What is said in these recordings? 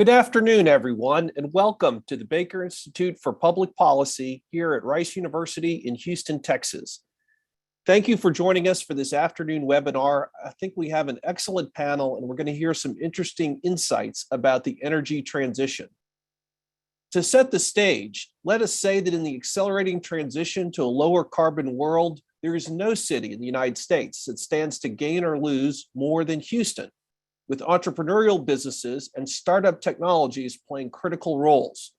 Good afternoon, everyone, and welcome to the Baker Institute for Public Policy here at Rice University in Houston, Texas. Thank you for joining us for this afternoon webinar. I think we have an excellent panel, and we're going to hear some interesting insights about the energy transition. To set the stage, let us say that in the accelerating transition to a lower carbon world, there is no city in the United States that stands to gain or lose more than Houston, with entrepreneurial businesses and startup technologies playing critical roles.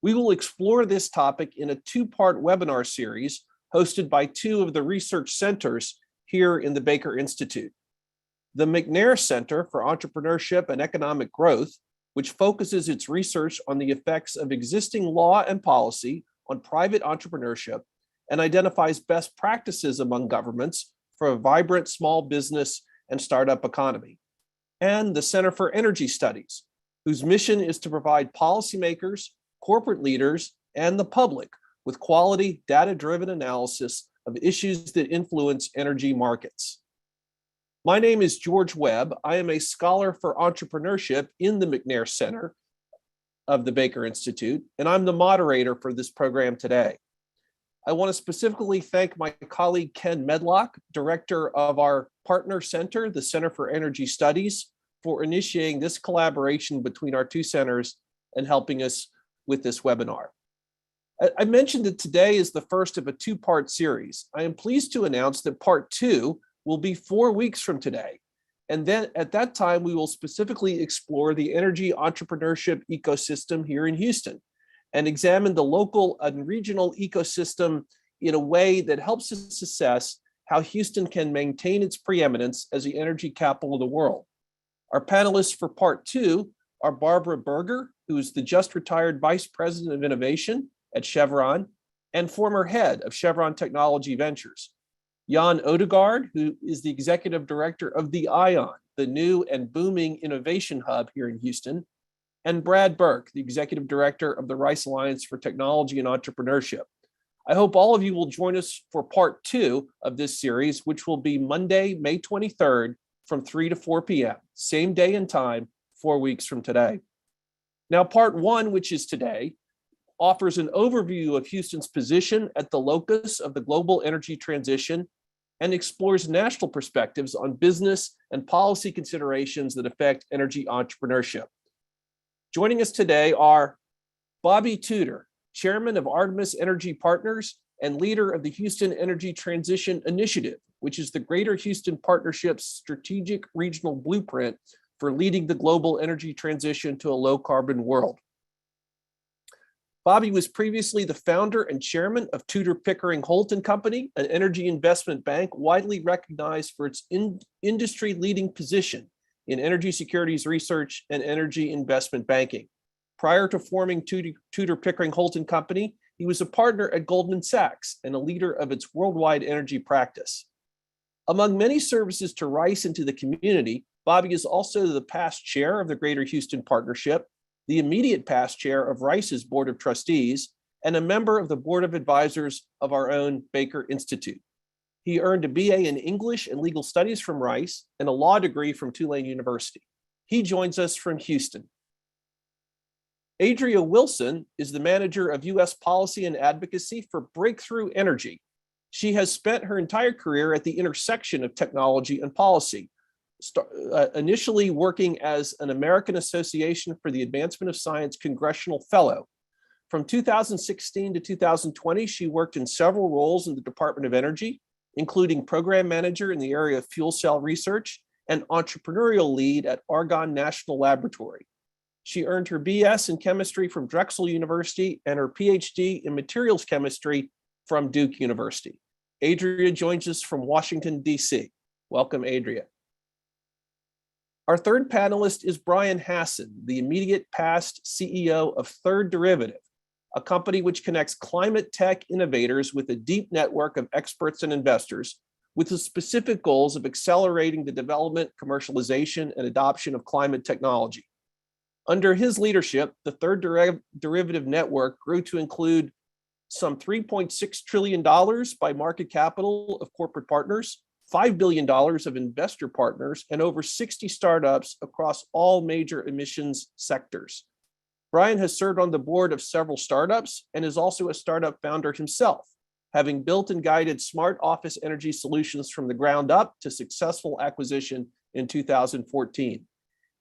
We will explore this topic in a two-part webinar series hosted by two of the research centers here in the Baker Institute. The McNair Center for Entrepreneurship and Economic Growth, which focuses its research on the effects of existing law and policy on private entrepreneurship and identifies best practices among governments for a vibrant small business and startup economy. And the Center for Energy Studies, whose mission is to provide policymakers, corporate leaders, and the public with quality, data-driven analysis of issues that influence energy markets. My name is George Webb. I am a scholar for entrepreneurship in the McNair Center of the Baker Institute, and I'm the moderator for this program today. I want to specifically thank my colleague Ken Medlock, director of our partner center, the Center for Energy Studies, for initiating this collaboration between our two centers and helping us with this webinar. I mentioned that today is the first of a two-part series. I am pleased to announce that part two will be 4 weeks from today. And then at that time, we will specifically explore the energy entrepreneurship ecosystem here in Houston and examine the local and regional ecosystem in a way that helps us assess how Houston can maintain its preeminence as the energy capital of the world. Our panelists for part two are Barbara Berger, who is the just retired Vice President of Innovation at Chevron and former head of Chevron Technology Ventures. Jan Odegaard, who is the Executive Director of the ION, the new and booming innovation hub here in Houston, and Brad Burke, the Executive Director of the Rice Alliance for Technology and Entrepreneurship. I hope all of you will join us for part two of this series, which will be Monday, May 23rd from 3 to 4 p.m., same day and time, 4 weeks from today. Now, part one, which is today, offers an overview of Houston's position at the locus of the global energy transition and explores national perspectives on business and policy considerations that affect energy entrepreneurship. Joining us today are Bobby Tudor, Chairman of Artemis Energy Partners and leader of the Houston Energy Transition Initiative, which is the Greater Houston Partnership's strategic regional blueprint for leading the global energy transition to a low-carbon world. Bobby was previously the founder and chairman of Tudor, Pickering, Holt & Company, an energy investment bank widely recognized for its industry-leading position in energy securities research and energy investment banking. Prior to forming Tudor, Pickering, Holt & Company, he was a partner at Goldman Sachs and a leader of its worldwide energy practice. Among many services to Rice and to the community, Bobby is also the past chair of the Greater Houston Partnership, the immediate past chair of Rice's Board of Trustees, and a member of the Board of Advisors of our own Baker Institute. He earned a BA in English and Legal Studies from Rice and a law degree from Tulane University. He joins us from Houston. Adria Wilson is the manager of U.S. policy and advocacy for Breakthrough Energy. She has spent her entire career at the intersection of technology and policy, initially working as an American Association for the Advancement of Science Congressional Fellow. From 2016 to 2020, she worked in several roles in the Department of Energy, including program manager in the area of fuel cell research and entrepreneurial lead at Argonne National Laboratory. She earned her BS in chemistry from Drexel University and her Ph.D. in materials chemistry from Duke University. Adria joins us from Washington, D.C. Welcome, Adria. Our third panelist is Bryan Hassin, the immediate past CEO of Third Derivative, a company which connects climate tech innovators with a deep network of experts and investors with the specific goals of accelerating the development, commercialization, and adoption of climate technology. Under his leadership, the Third Derivative Network grew to include some $3.6 trillion by market capital of corporate partners, $5 billion of investor partners, and over 60 startups across all major emissions sectors. Bryan has served on the board of several startups and is also a startup founder himself, having built and guided smart office energy solutions from the ground up to successful acquisition in 2014.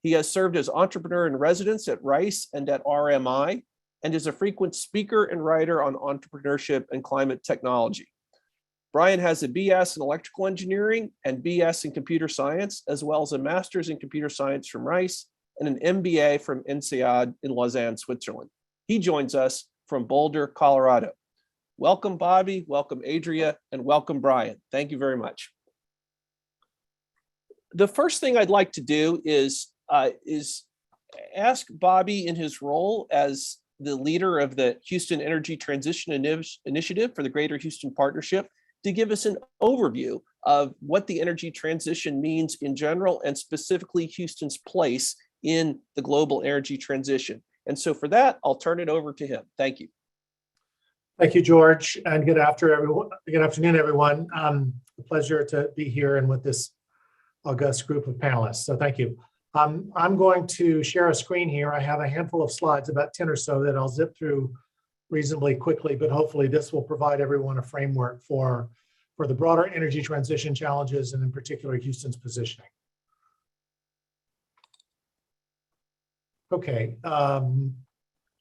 He has served as entrepreneur in residence at Rice and at RMI, and is a frequent speaker and writer on entrepreneurship and climate technology. Bryan has a BS in electrical engineering and BS in computer science, as well as a master's in computer science from Rice and an MBA from INSEAD in Lausanne, Switzerland. He joins us from Boulder, Colorado. Welcome, Bobby, welcome, Adria, and welcome, Bryan. Thank you very much. The first thing I'd like to do is ask Bobby, in his role as the leader of the Houston Energy Transition Initiative for the Greater Houston Partnership, to give us an overview of what the energy transition means in general, and specifically Houston's place in the global energy transition. And so for that, I'll turn it over to him. Thank you. Thank you, George, and good afternoon, everyone. A pleasure to be here and with this august group of panelists. So thank you. I'm going to share a screen here. I have a handful of slides, about 10 or so, that I'll zip through reasonably quickly, but hopefully this will provide everyone a framework for the broader energy transition challenges, and in particular, Houston's positioning. Okay,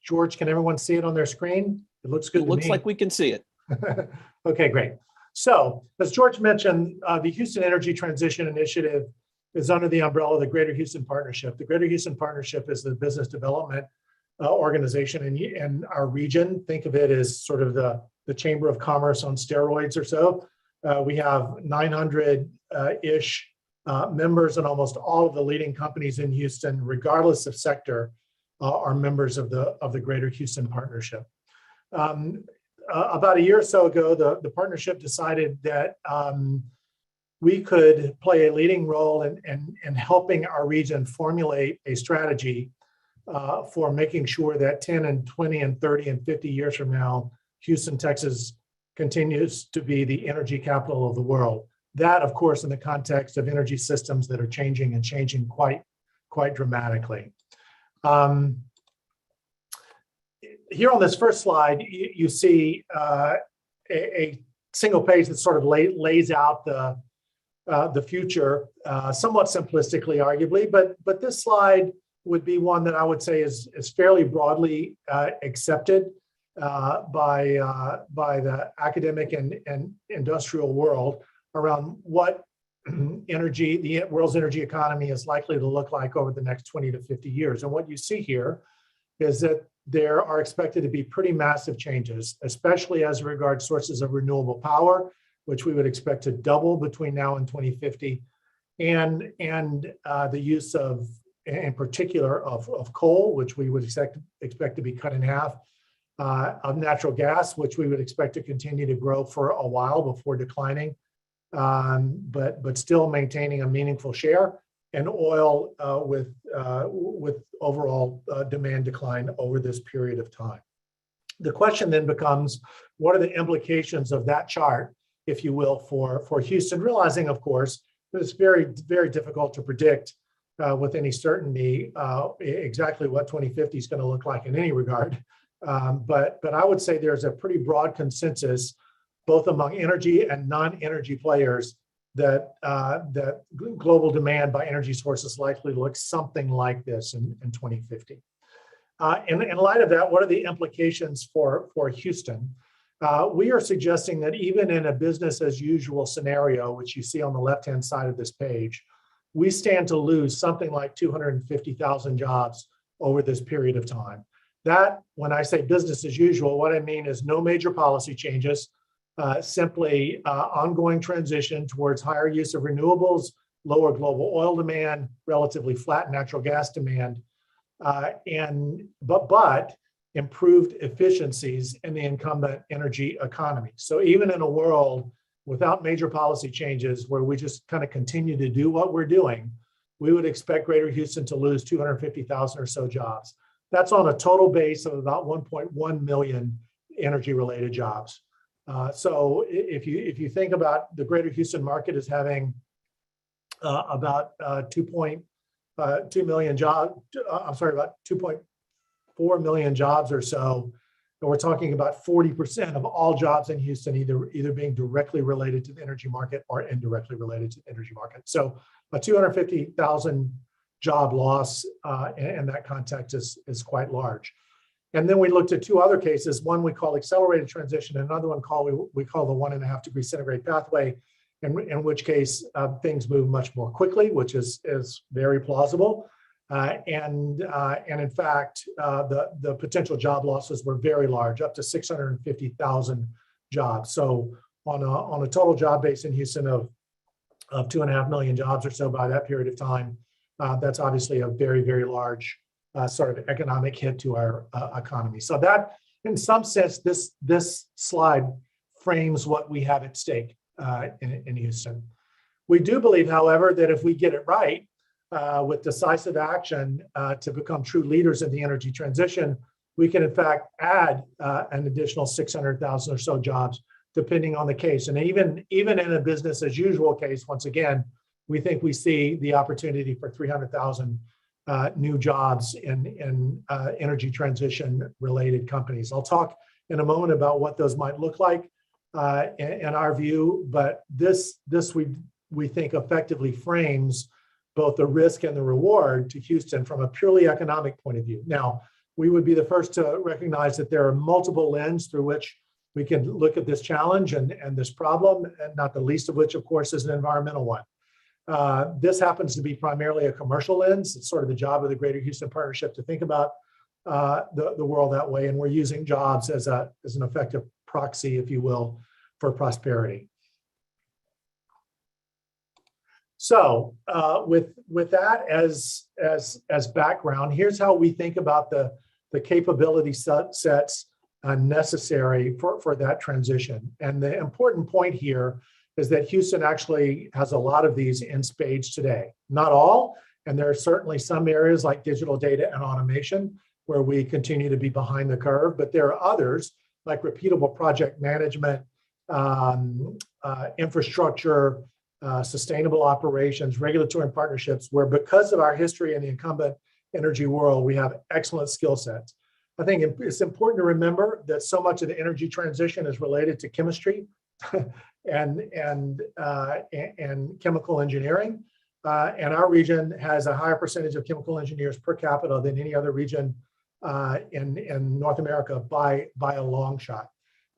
George, can everyone see it on their screen? It looks good to me. It looks like we can see it. Okay, great. So, as George mentioned, the Houston Energy Transition Initiative is under the umbrella of the Greater Houston Partnership. The Greater Houston Partnership is the business development organization in our region. Think of it as sort of the Chamber of Commerce on steroids or so. We have 900-ish members, and almost all of the leading companies in Houston, regardless of sector, are members of the Greater Houston Partnership. About a year or so ago, the partnership decided that we could play a leading role in helping our region formulate a strategy for making sure that 10 and 20 and 30 and 50 years from now, Houston, Texas continues to be the energy capital of the world. That, of course, in the context of energy systems that are changing and changing quite dramatically. Here on this first slide, you see a single page that sort of lays out the future, somewhat simplistically, arguably, but this slide would be one that I would say is fairly broadly accepted by the academic and industrial world around what the world's energy economy is likely to look like over the next 20 to 50 years. And what you see here is that there are expected to be pretty massive changes, especially as regards sources of renewable power, which we would expect to double between now and 2050, and the use of, in particular, of coal, which we would expect to be cut in half, of natural gas, which we would expect to continue to grow for a while before declining, but still maintaining a meaningful share, and oil with overall demand decline over this period of time. The question then becomes, what are the implications of that chart, if you will, for Houston, realizing, of course, that it's very, very difficult to predict with any certainty exactly what 2050 is going to look like in any regard. But I would say there's a pretty broad consensus, both among energy and non-energy players, that global demand by energy sources likely looks something like this in 2050. In light of that, what are the implications for Houston? We are suggesting that even in a business as usual scenario, which you see on the left-hand side of this page, we stand to lose something like 250,000 jobs over this period of time. That, when I say business as usual, what I mean is no major policy changes, simply ongoing transition towards higher use of renewables, lower global oil demand, relatively flat natural gas demand, but improved efficiencies in the incumbent energy economy. So even in a world without major policy changes, where we just kind of continue to do what we're doing, we would expect Greater Houston to lose 250,000 or so jobs. That's on a total base of about 1.1 million energy-related jobs. If you think about the greater Houston market as having about 2.2 million jobs, about 2.4 million jobs or so, and we're talking about 40% of all jobs in Houston either being directly related to the energy market or indirectly related to the energy market. So a 250,000 job loss in that context is quite large. And then we looked at two other cases. One we call accelerated transition, and another one we call the 1.5 degree centigrade pathway, in which case things move much more quickly, which is very plausible. And in fact, the potential job losses were very large, up to 650,000 jobs. So on a total job base in Houston of 2.5 million jobs or so by that period of time, that's obviously a very, very large sort of economic hit to our economy. So that, in some sense, this slide frames what we have at stake in Houston. We do believe, however, that if we get it right with decisive action to become true leaders in the energy transition, we can in fact add an additional 600,000 or so jobs, depending on the case. And even in a business as usual case, once again, we think we see the opportunity for 300,000 new jobs in energy transition related companies. I'll talk in a moment about what those might look like in our view, but this we think effectively frames both the risk and the reward to Houston from a purely economic point of view. Now, we would be the first to recognize that there are multiple lenses through which we can look at this challenge and this problem, and not the least of which, of course, is an environmental one. This happens to be primarily a commercial lens. It's sort of the job of the Greater Houston Partnership to think about the world that way, and we're using jobs as an effective proxy, if you will, for prosperity. So with that as background, here's how we think about the capability sets necessary for that transition. And the important point here is that Houston actually has a lot of these in spades today. Not all, and there are certainly some areas like digital data and automation where we continue to be behind the curve, but there are others like repeatable project management, infrastructure, sustainable operations, regulatory and partnerships, where because of our history in the incumbent energy world, we have excellent skill sets. I think it's important to remember that so much of the energy transition is related to chemistry and chemical engineering. And our region has a higher percentage of chemical engineers per capita than any other region in North America by a long shot.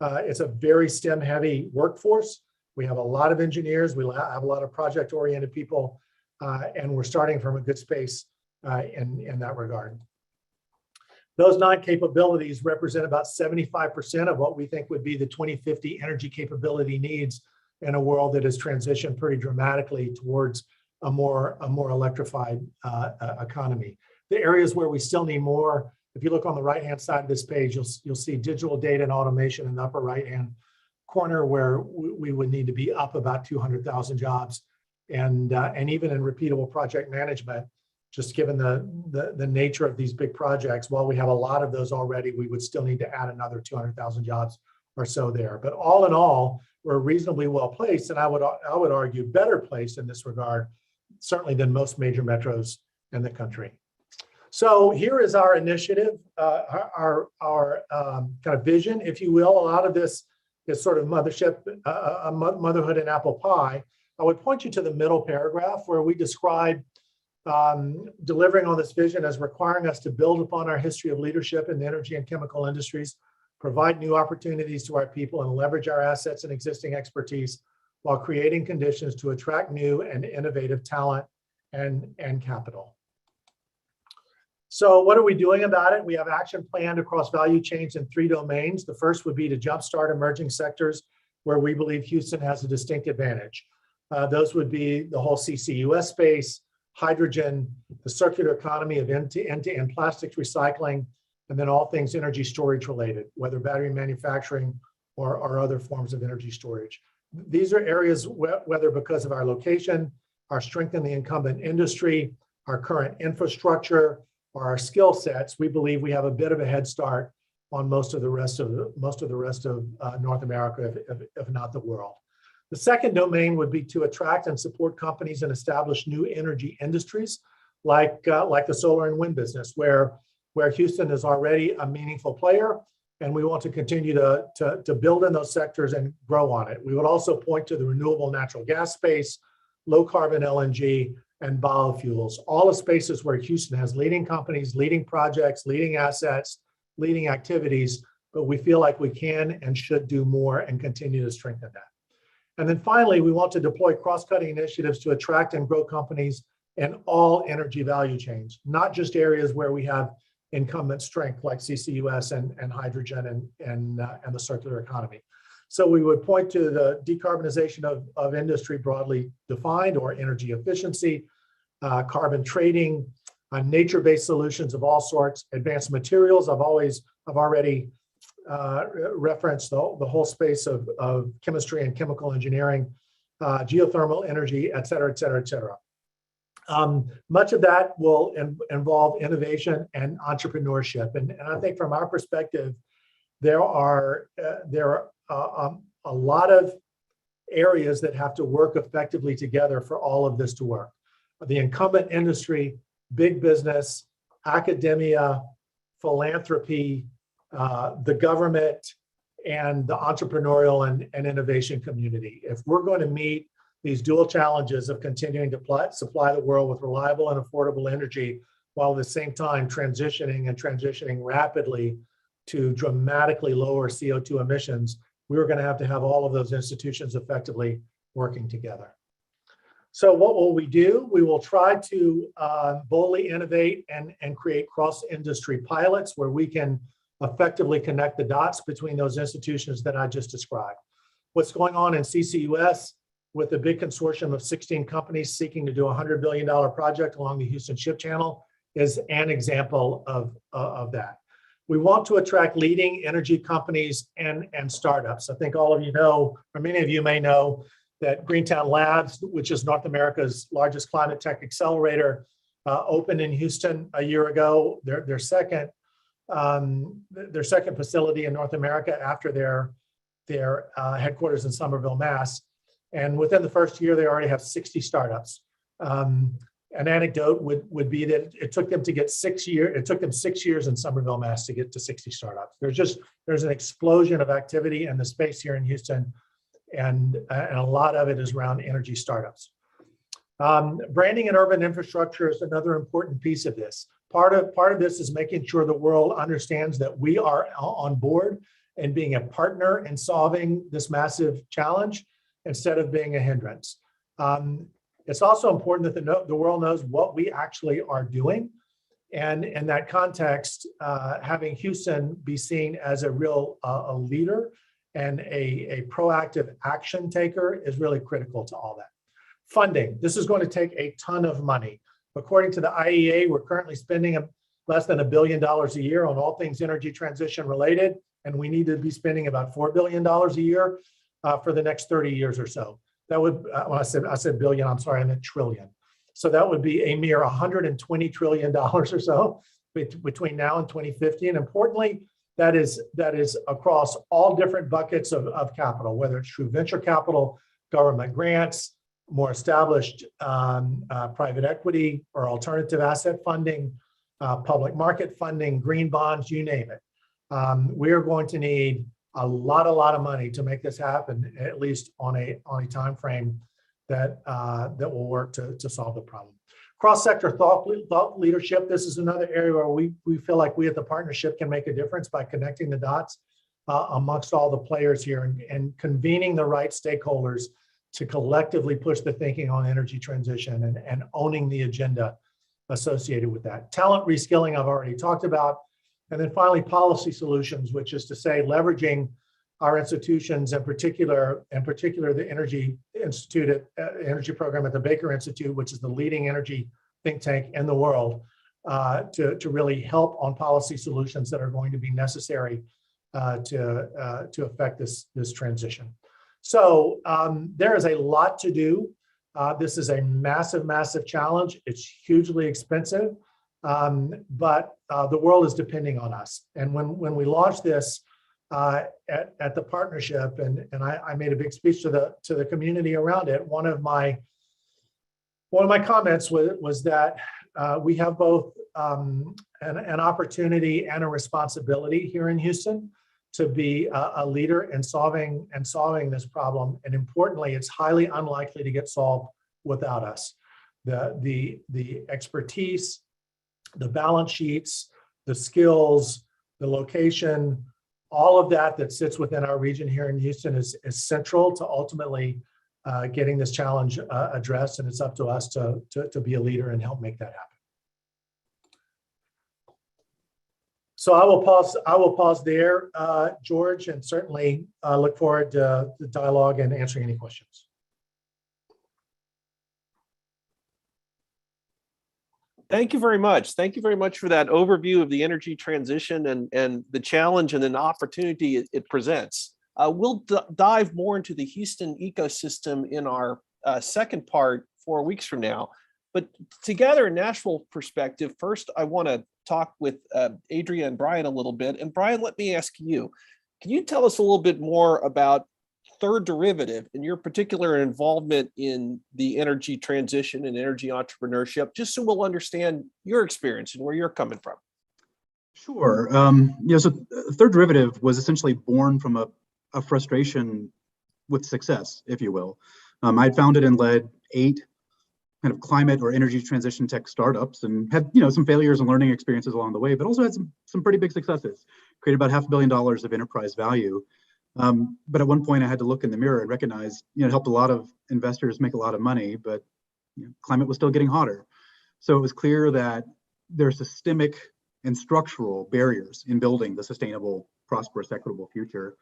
It's a very STEM-heavy workforce. We have a lot of engineers. We have a lot of project-oriented people, and we're starting from a good space in that regard. Those 9 capabilities represent about 75% of what we think would be the 2050 energy capability needs in a world that has transitioned pretty dramatically towards a more electrified economy. The areas where we still need more, if you look on the right-hand side of this page, you'll see digital data and automation in the upper right-hand corner, where we would need to be up about 200,000 jobs, and even in repeatable project management, just given the nature of these big projects, while we have a lot of those already, we would still need to add another 200,000 jobs or so there. But all in all, we're reasonably well placed, and I would argue better placed in this regard, certainly than most major metros in the country. So here is our initiative, our kind of vision, if you will. A lot of this is sort of motherhood and apple pie. I would point you to the middle paragraph where we describe delivering on this vision as requiring us to build upon our history of leadership in the energy and chemical industries, provide new opportunities to our people, and leverage our assets and existing expertise while creating conditions to attract new and innovative talent and capital. So what are we doing about it? We have action planned across value chains in 3 domains. The first would be to jumpstart emerging sectors where we believe Houston has a distinct advantage. Those would be the whole CCUS space, hydrogen, the circular economy of end-to-end plastics recycling, and then all things energy storage related, whether battery manufacturing or other forms of energy storage. These are areas, whether because of our location, our strength in the incumbent industry, our current infrastructure, or our skill sets, we believe we have a bit of a head start on most of the rest of North America, if not the world. The second domain would be to attract and support companies and establish new energy industries, like the solar and wind business, where Houston is already a meaningful player, and we want to continue to build in those sectors and grow on it. We would also point to the renewable natural gas space, low carbon LNG, and biofuels, all the spaces where Houston has leading companies, leading projects, leading assets, leading activities, but we feel like we can and should do more and continue to strengthen that. And then finally, we want to deploy cross-cutting initiatives to attract and grow companies in all energy value chains, not just areas where we have incumbent strength like CCUS and hydrogen and the circular economy. So we would point to the decarbonization of industry broadly defined, or energy efficiency, carbon trading, nature-based solutions of all sorts, advanced materials. I've already referenced the whole space of chemistry and chemical engineering, geothermal energy, et cetera, et cetera, et cetera. Much of that will involve innovation and entrepreneurship. And I think from our perspective, there are a lot of areas that have to work effectively together for all of this to work. The incumbent industry, big business, academia, philanthropy, the government, and the entrepreneurial and innovation community. If we're going to meet these dual challenges of continuing to supply the world with reliable and affordable energy, while at the same time transitioning rapidly to dramatically lower CO2 emissions, we're going to have all of those institutions effectively working together. So what will we do? We will try to boldly innovate and create cross-industry pilots where we can effectively connect the dots between those institutions that I just described. What's going on in CCUS with a big consortium of 16 companies seeking to do a $100 billion project along the Houston Ship Channel is an example of that. We want to attract leading energy companies and startups. I think all of you know, or many of you may know, that Greentown Labs, which is North America's largest climate tech accelerator, opened in Houston a year ago. Their second facility in North America after their headquarters in Somerville, Mass. And within the first year, they already have 60 startups. An anecdote would be that it took them 6 years. It took them 6 years in Somerville, Mass, to get to 60 startups. There's an explosion of activity in the space here in Houston, and a lot of it is around energy startups. Branding and urban infrastructure is another important piece of this. Part of this is making sure the world understands that we are on board and being a partner in solving this massive challenge instead of being a hindrance. It's also important that the world knows what we actually are doing. And in that context, having Houston be seen as a real a leader and a proactive action taker is really critical to all that. Funding. This is going to take a ton of money. According to the IEA, we're currently spending less than $1 billion a year on all things energy transition related, and we need to be spending about $4 billion a year for the next 30 years or so. That would, when I said billion, I'm sorry, I meant trillion. So that would be a mere $120 trillion or so between now and 2050. And importantly, that is across all different buckets of capital, whether it's through venture capital, government grants, more established private equity or alternative asset funding, public market funding, green bonds, you name it. We are going to need a lot of money to make this happen, at least on a time frame that will work to solve the problem. Cross-sector thought leadership. This is another area where we feel like we at the partnership can make a difference by connecting the dots amongst all the players here and convening the right stakeholders to collectively push the thinking on energy transition and owning the agenda associated with that. Talent reskilling, I've already talked about. And then finally, policy solutions, which is to say leveraging our institutions, in particular the Energy Institute, Energy Program at the Baker Institute, which is the leading energy think tank in the world, to really help on policy solutions that are going to be necessary to affect this transition. So there is a lot to do. This is a massive challenge. It's hugely expensive. but the world is depending on us. And when we launched this at the partnership, and I made a big speech to the community around it, one of my comments was that we have both an opportunity and a responsibility here in Houston to be a leader in solving this problem. And importantly, it's highly unlikely to get solved without us. The expertise, the balance sheets, the skills, the location, all of that sits within our region here in Houston is central to ultimately getting this challenge addressed. And it's up to us to be a leader and help make that happen. So I will pause there, George, and certainly look forward to the dialogue and answering any questions. Thank you very much. Thank you very much for that overview of the energy transition and the challenge and an opportunity it presents. We'll dive more into the Houston ecosystem in our second part 4 weeks from now. But to gather a national perspective, first, I want to talk with Adria and Bryan a little bit. And Bryan, let me ask you, can you tell us a little bit more about Third Derivative and your particular involvement in the energy transition and energy entrepreneurship, just so we'll understand your experience and where you're coming from? Sure. So Third Derivative was essentially born from a frustration with success, if you will. I'd founded and led 8 kind of climate or energy transition tech startups and had, some failures and learning experiences along the way, but also had some pretty big successes, created about $500 million of enterprise value. But at one point I had to look in the mirror and recognize, it helped a lot of investors make a lot of money, but climate was still getting hotter. So it was clear that there are systemic and structural barriers in building the sustainable, prosperous, equitable future.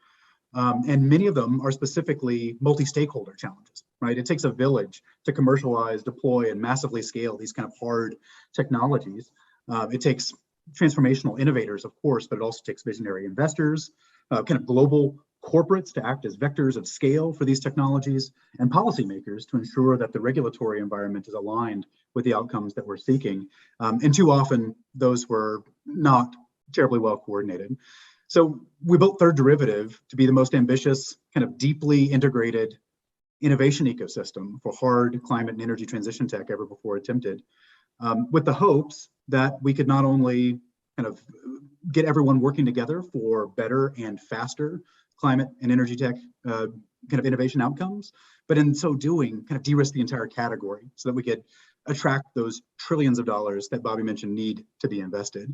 And many of them are specifically multi-stakeholder challenges, right? It takes a village to commercialize, deploy, and massively scale these kind of hard technologies. It takes transformational innovators, of course, but it also takes visionary investors, kind of global corporates to act as vectors of scale for these technologies, and policymakers to ensure that the regulatory environment is aligned with the outcomes that we're seeking. And too often, those were not terribly well coordinated. So we built Third Derivative to be the most ambitious, kind of deeply integrated innovation ecosystem for hard climate and energy transition tech ever before attempted, with the hopes that we could not only kind of get everyone working together for better and faster climate and energy tech kind of innovation outcomes, but in so doing, kind of de-risk the entire category so that we could attract those trillions of dollars that Bobby mentioned need to be invested.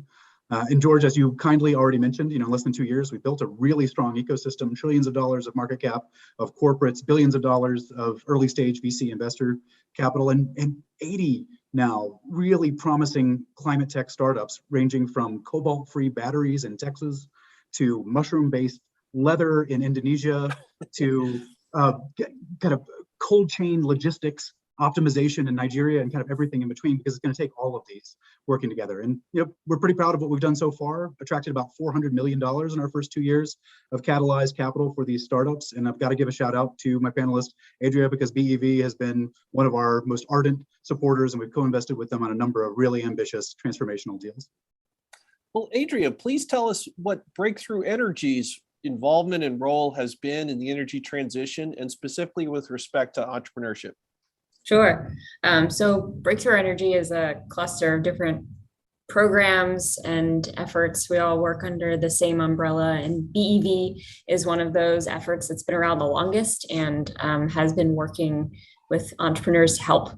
And George, as you kindly already mentioned, in less than 2 years, we built a really strong ecosystem, trillions of dollars of market cap of corporates, billions of dollars of early stage VC investor capital, and 80 now really promising climate tech startups ranging from cobalt-free batteries in Texas to mushroom-based leather in Indonesia to kind of cold chain logistics optimization in Nigeria and kind of everything in between, because it's going to take all of these working together. And we're pretty proud of what we've done so far. Attracted about $400 million in our first 2 years of catalyzed capital for these startups. And I've got to give a shout out to my panelist, Adria, because BEV has been one of our most ardent supporters, and we've co-invested with them on a number of really ambitious transformational deals. Well, Adria, please tell us what Breakthrough Energy's involvement and role has been in the energy transition, and specifically with respect to entrepreneurship. Sure. So Breakthrough Energy is a cluster of different programs and efforts. We all work under the same umbrella, and BEV is one of those efforts that's been around the longest and has been working with entrepreneurs to help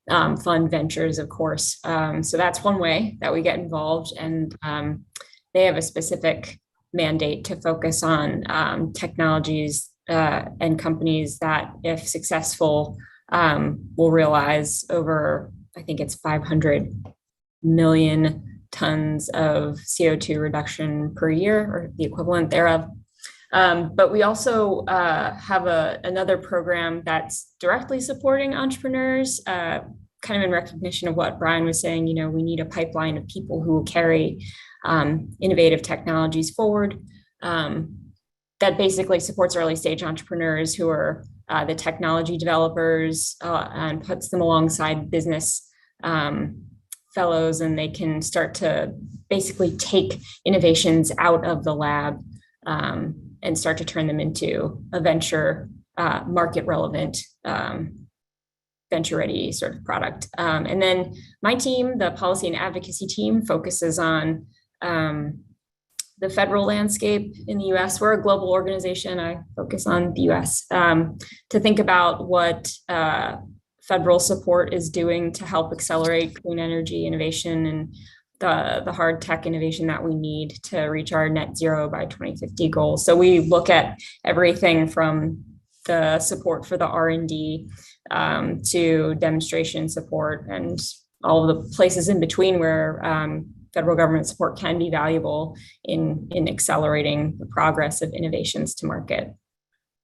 fund ventures, of course. So that's one way that we get involved, and they have a specific mandate to focus on technologies and companies that, if successful, will realize over, I think it's 500 million tons of CO2 reduction per year, or the equivalent thereof. But we also have another program that's directly supporting entrepreneurs, kind of in recognition of what Bryan was saying. We need a pipeline of people who will carry innovative technologies forward. That basically supports early stage entrepreneurs who are the technology developers, and puts them alongside business fellows, and they can start to basically take innovations out of the lab and start to turn them into a venture market relevant venture ready sort of product. And then my team, the policy and advocacy team, focuses on the federal landscape in the US. We're a global organization. I focus on the US to think about what federal support is doing to help accelerate clean energy innovation and the hard tech innovation that we need to reach our net zero by 2050 goals. So we look at everything from the support for the R&D to demonstration support and all of the places in between where federal government support can be valuable in accelerating the progress of innovations to market.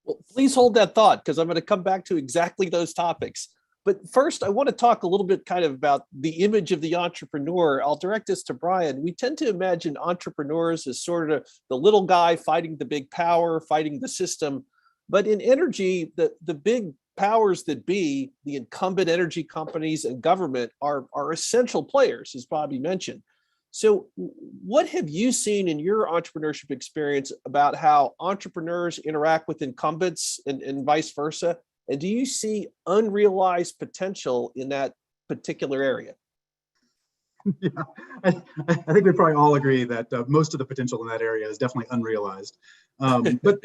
Well, please hold that thought, because I'm going to come back to exactly those topics. But first, I want to talk a little bit kind of about the image of the entrepreneur. I'll direct this to Bryan. We tend to imagine entrepreneurs as sort of the little guy fighting the big power, fighting the system. But in energy, the big powers that be, the incumbent energy companies and government are essential players, as Bobby mentioned. So what have you seen in your entrepreneurship experience about how entrepreneurs interact with incumbents and vice versa? And do you see unrealized potential in that particular area? Yeah, I think we probably all agree that most of the potential in that area is definitely unrealized. But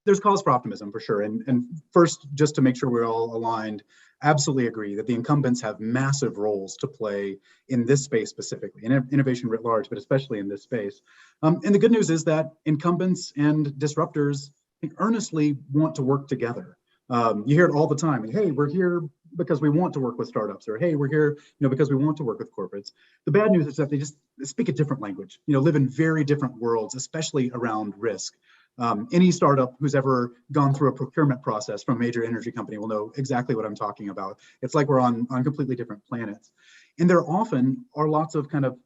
there's cause for optimism for sure. And first, just to make sure we're all aligned, absolutely agree that the incumbents have massive roles to play in this space specifically, in innovation writ large, but especially in this space. And the good news is that incumbents and disruptors earnestly want to work together. You hear it all the time. Hey, we're here because we want to work with startups, or hey, we're here, because we want to work with corporates. The bad news is that they just speak a different language, live in very different worlds, especially around risk. Any startup who's ever gone through a procurement process from a major energy company will know exactly what I'm talking about. It's like we're on completely different planets. And there often are lots of kind of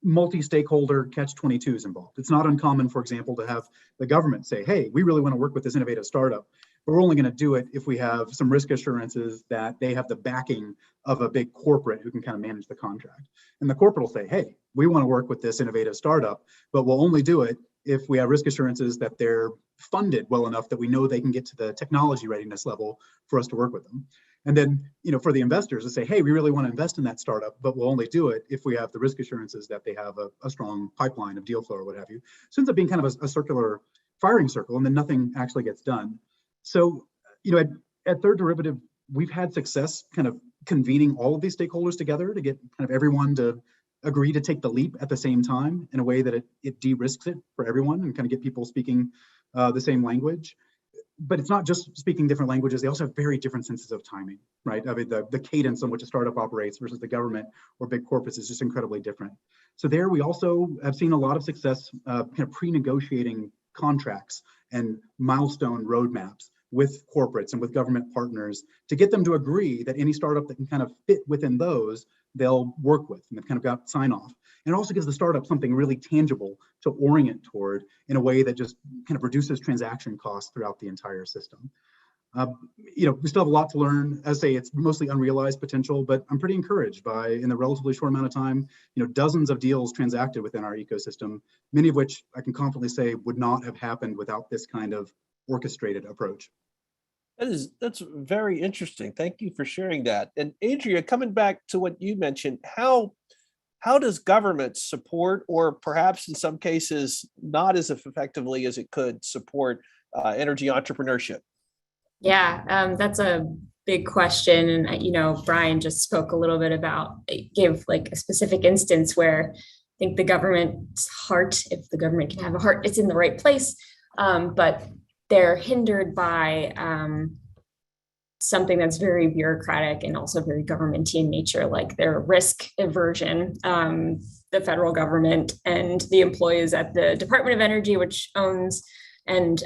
multi-stakeholder catch-22s involved. It's not uncommon, for example, to have the government say, hey, we really want to work with this innovative startup, but we're only going to do it if we have some risk assurances that they have the backing of a big corporate who can kind of manage the contract. And the corporate will say, hey, we want to work with this innovative startup, but we'll only do it if we have risk assurances that they're funded well enough that we know they can get to the technology readiness level for us to work with them. And then, for the investors to say, hey, we really want to invest in that startup, but we'll only do it if we have the risk assurances that they have a strong pipeline of deal flow or what have you. So it ends up being kind of a circular firing circle, and then nothing actually gets done. So, at Third Derivative, we've had success kind of convening all of these stakeholders together to get kind of everyone to agree to take the leap at the same time in a way that it de-risks it for everyone and kind of get people speaking the same language. But it's not just speaking different languages, they also have very different senses of timing, right? I mean, the cadence on which a startup operates versus the government or big corporates is just incredibly different. So there we also have seen a lot of success kind of pre-negotiating contracts and milestone roadmaps with corporates and with government partners to get them to agree that any startup that can kind of fit within those, they'll work with, and they've kind of got sign off. And it also gives the startup something really tangible to orient toward in a way that just kind of reduces transaction costs throughout the entire system. We still have a lot to learn. As I say, it's mostly unrealized potential, but I'm pretty encouraged by, in the relatively short amount of time, dozens of deals transacted within our ecosystem, many of which I can confidently say would not have happened without this kind of orchestrated approach. That's very interesting. Thank you for sharing that. And Adria, coming back to what you mentioned, how does government support, or perhaps in some cases not as effectively as it could, support energy entrepreneurship? Yeah, that's a big question. And, Bryan just spoke a little bit about, give like a specific instance where I think the government's heart, if the government can have a heart, it's in the right place. But they're hindered by something that's very bureaucratic and also very governmenty in nature, like their risk aversion. The federal government and the employees at the Department of Energy, which owns and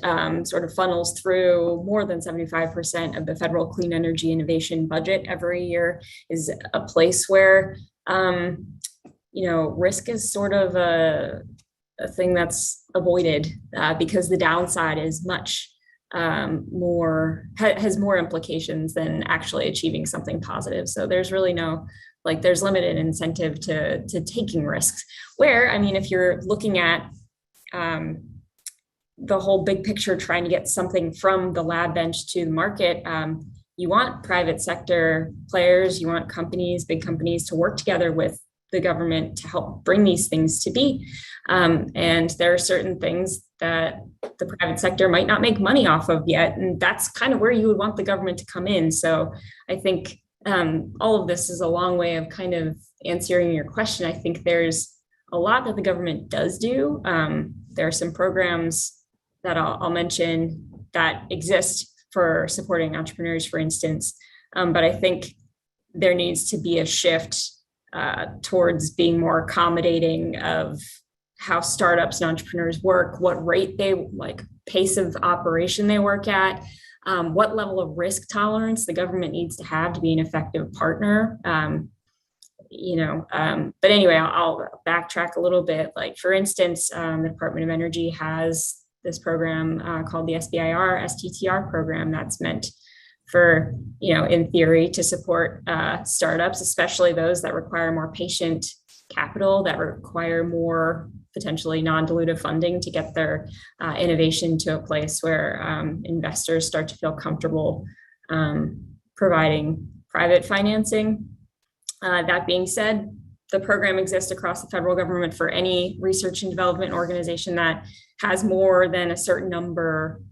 sort of funnels through more than 75% of the federal clean energy innovation budget every year, is a place where, risk is sort of a thing that's avoided because the downside is much has more implications than actually achieving something positive. So there's really no like there's limited incentive to taking risks. Where, I mean, if you're looking at the whole big picture, trying to get something from the lab bench to the market, you want private sector players, you want companies, big companies to work together with the government to help bring these things to be. And there are certain things that the private sector might not make money off of yet. And that's kind of where you would want the government to come in. So I think all of this is a long way of kind of answering your question. I think there's a lot that the government does do. There are some programs that I'll mention that exist for supporting entrepreneurs, for instance. But I think there needs to be a shift towards being more accommodating of how startups and entrepreneurs work, what rate they like, pace of operation they work at, what level of risk tolerance the government needs to have to be an effective partner. But anyway, I'll backtrack a little bit. Like, for instance, the Department of Energy has this program called the STTR program that's meant for, in theory, to support startups, especially those that require more patient capital, that require more potentially non-dilutive funding to get their innovation to a place where investors start to feel comfortable providing private financing. That being said, the program exists across the federal government for any research and development organization that has more than a certain number,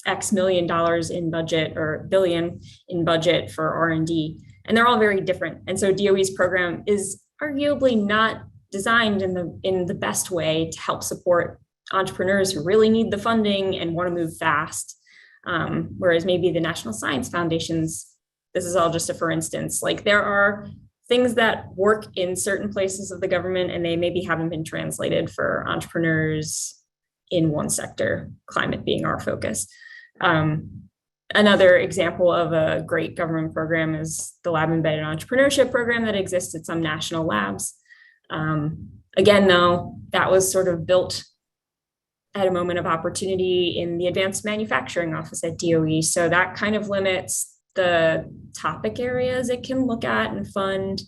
X million dollars in budget or billion in budget for R&D. And they're all very different. And so DOE's program is arguably not designed in the best way to help support entrepreneurs who really need the funding and want to move fast. Whereas maybe the National Science Foundations, this is all just a for instance, like there are things that work in certain places of the government and they maybe haven't been translated for entrepreneurs in one sector, climate being our focus. Another example of a great government program is the Lab Embedded Entrepreneurship program that exists at some national labs. Again, though, that was sort of built at a moment of opportunity in the Advanced Manufacturing Office at DOE. So that kind of limits the topic areas it can look at and fund.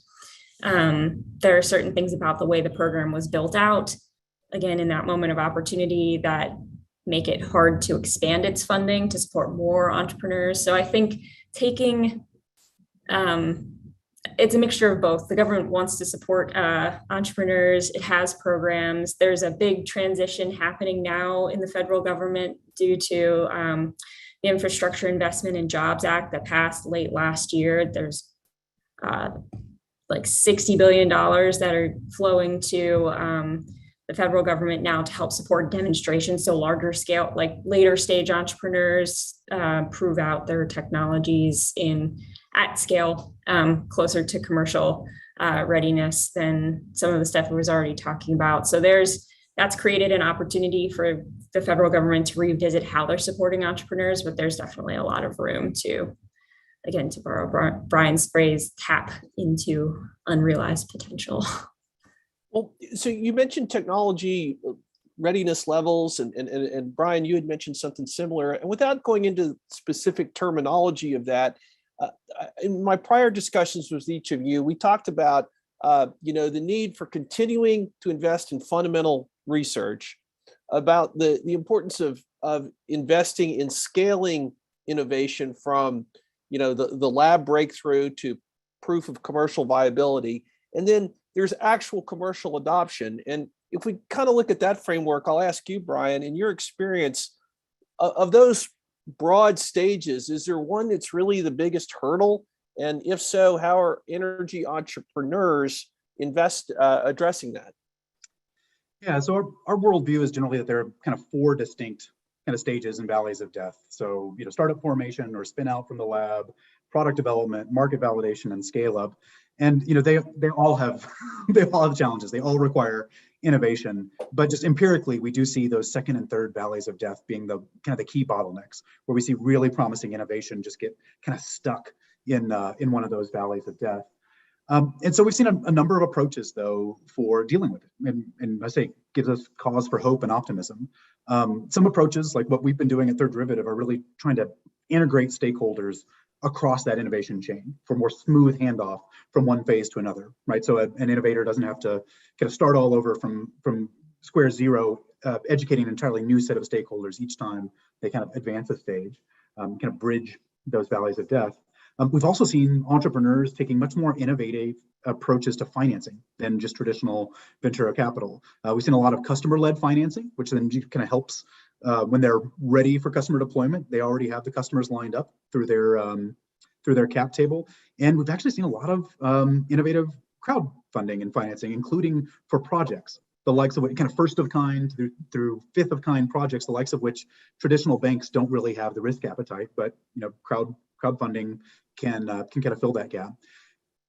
There are certain things about the way the program was built out, again, in that moment of opportunity, that make it hard to expand its funding to support more entrepreneurs. So I think taking, it's a mixture of both. The government wants to support entrepreneurs. It has programs. There's a big transition happening now in the federal government due to the Infrastructure Investment and Jobs Act that passed late last year. There's like $60 billion that are flowing to the federal government now to help support demonstrations. So larger scale, like later stage entrepreneurs prove out their technologies at scale, closer to commercial readiness than some of the stuff we was already talking about. So that's created an opportunity for the federal government to revisit how they're supporting entrepreneurs, but there's definitely a lot of room to, again, to borrow Bryan's phrase, tap into unrealized potential. Well, so you mentioned technology readiness levels, and Bryan, you had mentioned something similar. And without going into specific terminology of that, in my prior discussions with each of you, we talked about the need for continuing to invest in fundamental research, about the importance of investing in scaling innovation from the lab breakthrough to proof of commercial viability, and then there's actual commercial adoption. And if we kind of look at that framework, I'll ask you, Bryan, in your experience of those broad stages, is there one that's really the biggest hurdle? And if so, how are energy entrepreneurs addressing that? Yeah, so our worldview is generally that there are kind of four distinct kind of stages and valleys of death. So, startup formation or spin out from the lab, product development, market validation, and scale up. And they all have challenges. They all require innovation, but just empirically, we do see those second and third valleys of death being the kind of the key bottlenecks, where we see really promising innovation just get kind of stuck in one of those valleys of death. And so we've seen a number of approaches, though, for dealing with it, and I say gives us cause for hope and optimism. Some approaches, like what we've been doing at Third Derivative, are really trying to integrate stakeholders across that innovation chain for more smooth handoff from one phase to another, right? So an innovator doesn't have to kind of start all over from square zero, educating an entirely new set of stakeholders each time they kind of advance a stage, kind of bridge those valleys of death. We've also seen entrepreneurs taking much more innovative approaches to financing than just traditional venture capital. We've seen a lot of customer-led financing, which then kind of helps when they're ready for customer deployment. They already have the customers lined up through their cap table. And we've actually seen a lot of innovative crowdfunding and financing, including for projects, the likes of what kind of first of kind through fifth of kind projects, the likes of which traditional banks don't really have the risk appetite, but crowdfunding can kind of fill that gap.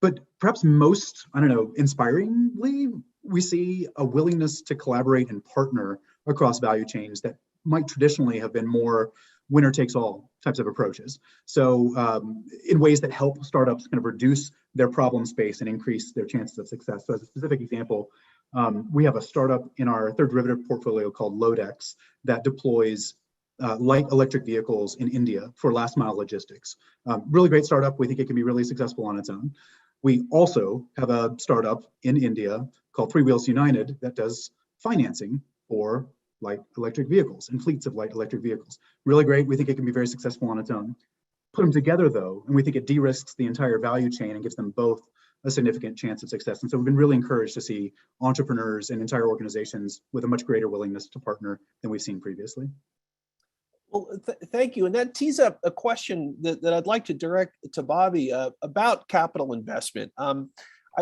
But perhaps most, inspiringly, we see a willingness to collaborate and partner across value chains that might traditionally have been more winner takes all types of approaches. So in ways that help startups kind of reduce their problem space and increase their chances of success. So as a specific example, we have a startup in our third derivative portfolio called Lodex that deploys light electric vehicles in India for last mile logistics. Really great startup. We think it can be really successful on its own. We also have a startup in India called Three Wheels United that does financing for light electric vehicles and fleets of light electric vehicles. Really great. We think it can be very successful on its own. Put them together though, and we think it de-risks the entire value chain and gives them both a significant chance of success. And so we've been really encouraged to see entrepreneurs and entire organizations with a much greater willingness to partner than we've seen previously. Well, thank you. And that tees up a question that I'd like to direct to Bobby about capital investment.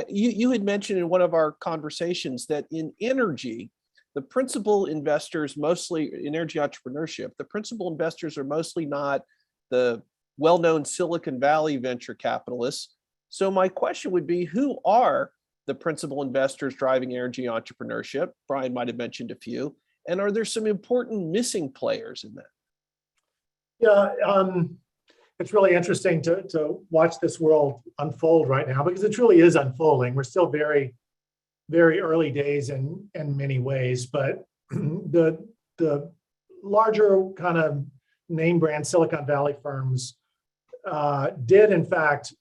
You had mentioned in one of our conversations that in energy, the principal investors, mostly in energy entrepreneurship, the principal investors are mostly not the well-known Silicon Valley venture capitalists. So my question would be, who are the principal investors driving energy entrepreneurship? Bryan might have mentioned a few. And are there some important missing players in that? Yeah, it's really interesting to watch this world unfold right now because it truly is unfolding. We're still very, very early days in many ways, but the larger kind of name brand Silicon Valley firms did in fact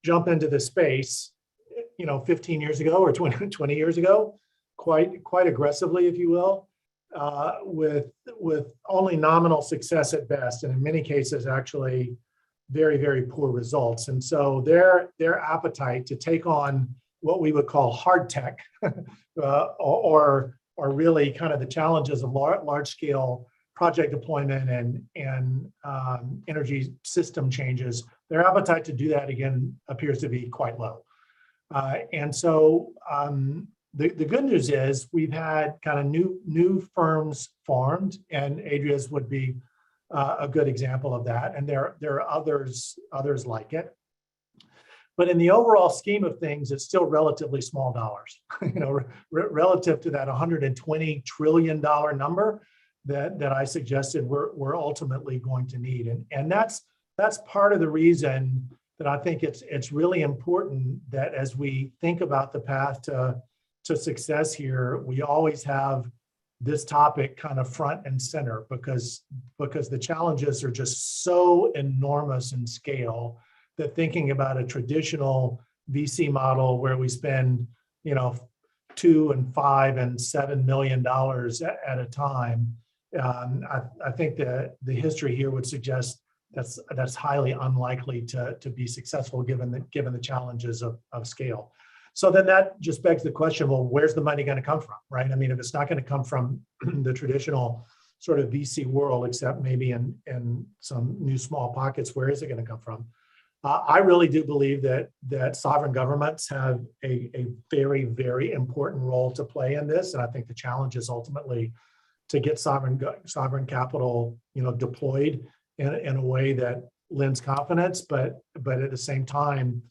jump into the space, 15 years ago or 20 years ago, quite aggressively, if you will. With only nominal success at best, and in many cases, actually very, very poor results. And so their appetite to take on what we would call hard tech, or really kind of the challenges of large scale project deployment and energy system changes, their appetite to do that again appears to be quite low. And so the good news is we've had kind of new firms formed, and Adria's would be a good example of that. And there are others like it. But in the overall scheme of things, it's still relatively small dollars, relative to that $120 trillion number that I suggested we're ultimately going to need. And that's part of the reason that I think it's really important that as we think about the path to success here, we always have this topic kind of front and center because the challenges are just so enormous in scale that thinking about a traditional VC model where we spend, $2 and $5 and $7 million at a time, I think the history here would suggest that's highly unlikely to be successful given the challenges of scale. So then that just begs the question, well, where's the money going to come from, right? I mean, if it's not going to come from the traditional sort of VC world, except maybe in some new small pockets, where is it going to come from? I really do believe that sovereign governments have a very, very important role to play in this. And I think the challenge is ultimately to get sovereign capital, deployed in a way that lends confidence, but at the same time,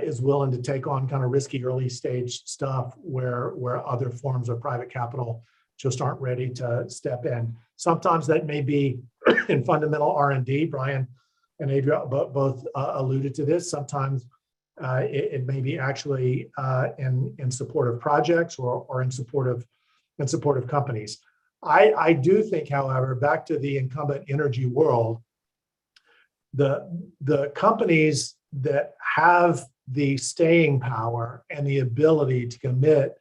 is willing to take on kind of risky early stage stuff where other forms of private capital just aren't ready to step in. Sometimes that may be in fundamental R&D. Bryan and Adria both alluded to this. Sometimes it may be actually in support of projects or in support of companies. I do think, however, back to the incumbent energy world, the companies that have the staying power and the ability to commit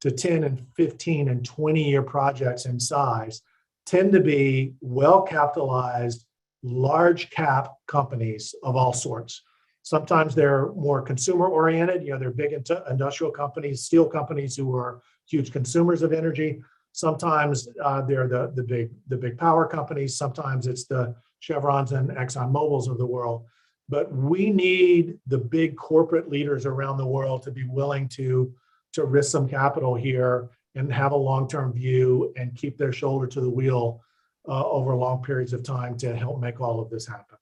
to 10 and 15 and 20-year projects in size tend to be well-capitalized, large cap companies of all sorts. Sometimes they're more consumer oriented, they're big industrial companies, steel companies who are huge consumers of energy. Sometimes they're the big power companies. Sometimes it's the Chevrons and Exxon Mobils of the world. But we need the big corporate leaders around the world to be willing to risk some capital here and have a long-term view and keep their shoulder to the wheel over long periods of time to help make all of this happen.